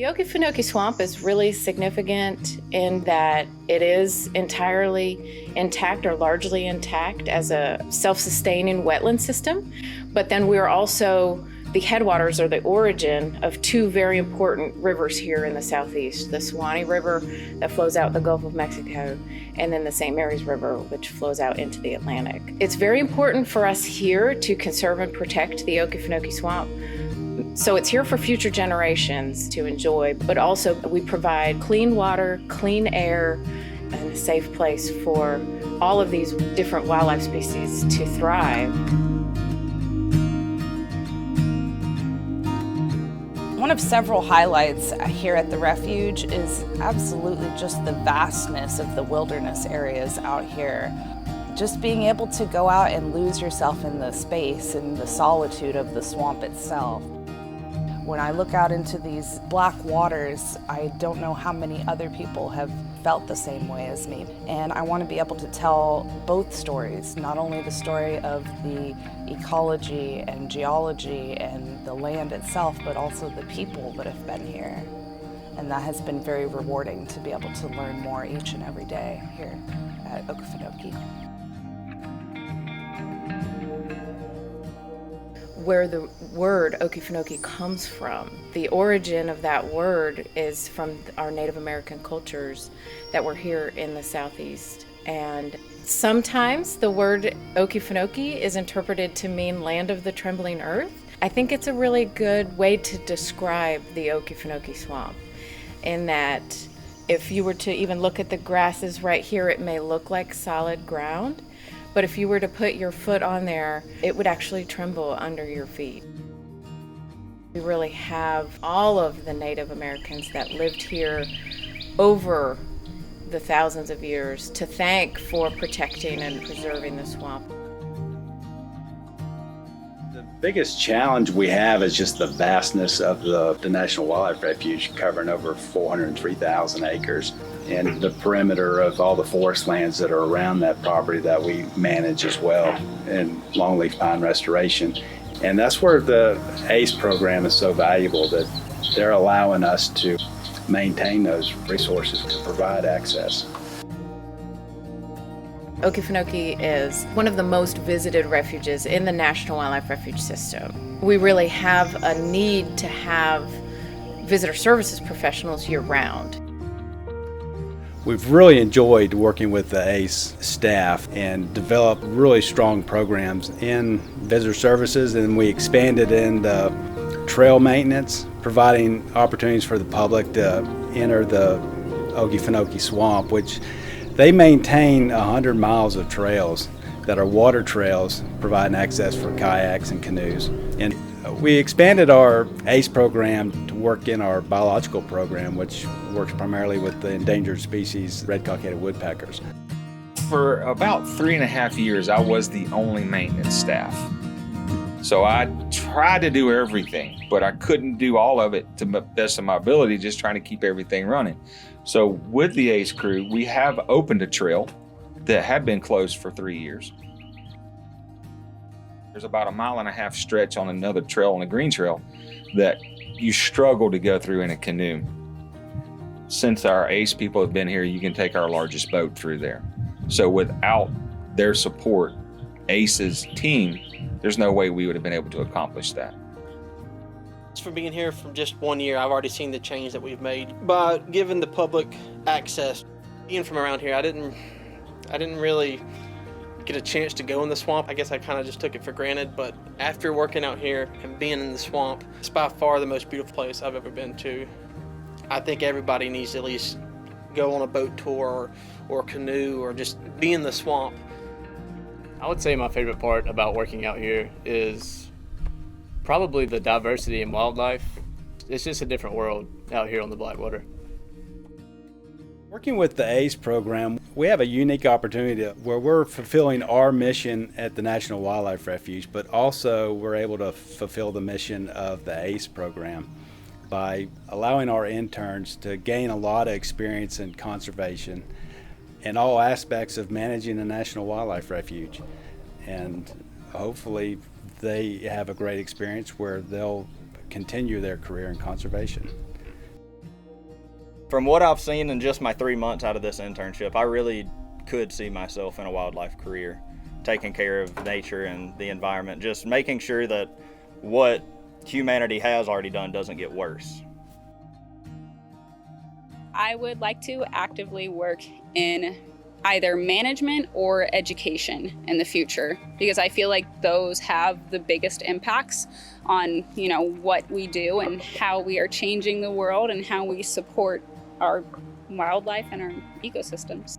The Okefenokee Swamp is really significant in that it is entirely intact or largely intact as a self-sustaining wetland system, but then we're also the headwaters or the origin of two very important rivers here in the southeast, the Suwannee River that flows out the Gulf of Mexico, and then the St. Mary's River, which flows out into the Atlantic. It's very important for us here to conserve and protect the Okefenokee Swamp. So it's here for future generations to enjoy, but also we provide clean water, clean air, and a safe place for all of these different wildlife species to thrive. One of several highlights here at the Refuge is absolutely just the vastness of the wilderness areas out here. Just being able to go out and lose yourself in the space and the solitude of the swamp itself. When I look out into these black waters, I don't know how many other people have felt the same way as me. And I want to be able to tell both stories, not only the story of the ecology and geology and the land itself, but also the people that have been here. And that has been very rewarding to be able to learn more each and every day here at Okefenokee. Where the word Okefenokee comes from. The origin of that word is from our Native American cultures that were here in the Southeast. And sometimes the word Okefenokee is interpreted to mean land of the trembling earth. I think it's a really good way to describe the Okefenokee Swamp, in that if you were to even look at the grasses right here, it may look like solid ground. But if you were to put your foot on there, it would actually tremble under your feet. We really have all of the Native Americans that lived here over the thousands of years to thank for protecting and preserving the swamp. The biggest challenge we have is just the vastness of the National Wildlife Refuge, covering over 403,000 acres. And the perimeter of all the forest lands that are around that property that we manage as well, and longleaf pine restoration. And that's where the ACE program is so valuable, that they're allowing us to maintain those resources to provide access. Okefenokee is one of the most visited refuges in the National Wildlife Refuge system. We really have a need to have visitor services professionals year-round. We've really enjoyed working with the ACE staff and developed really strong programs in visitor services, and we expanded into trail maintenance, providing opportunities for the public to enter the Okefenokee Swamp, which they maintain 100 miles of trails that are water trails, providing access for kayaks and canoes. And we expanded our ACE program to work in our biological program, which works primarily with the endangered species red-cockaded woodpeckers. For about 3.5 years, I was the only maintenance staff. So I tried to do everything, but I couldn't do all of it to the best of my ability, just trying to keep everything running. So with the ACE crew, we have opened a trail that had been closed for 3 years. There's about a 1.5 mile stretch on another trail, on a green trail, that you struggle to go through in a canoe. Since our ACE people have been here, you can take our largest boat through there. So without their support, ACE's team, there's no way we would have been able to accomplish that. For being here for just 1 year, I've already seen the change that we've made by giving the public access. Being from around here, I didn't really get a chance to go in the swamp. I guess I kind of just took it for granted, but after working out here and being in the swamp, it's by far the most beautiful place I've ever been to. I think everybody needs to at least go on a boat tour or a canoe or just be in the swamp. I would say my favorite part about working out here is probably the diversity in wildlife. It's just a different world out here on the Blackwater. Working with the ACE program, we have a unique opportunity where we're fulfilling our mission at the National Wildlife Refuge, but also we're able to fulfill the mission of the ACE program by allowing our interns to gain a lot of experience in conservation in all aspects of managing the National Wildlife Refuge. And hopefully they have a great experience where they'll continue their career in conservation. From what I've seen in just my 3 months out of this internship, I really could see myself in a wildlife career, taking care of nature and the environment, just making sure that what humanity has already done doesn't get worse. I would like to actively work in either management or education in the future, because I feel like those have the biggest impacts on, what we do and how we are changing the world and how we support our wildlife and our ecosystems.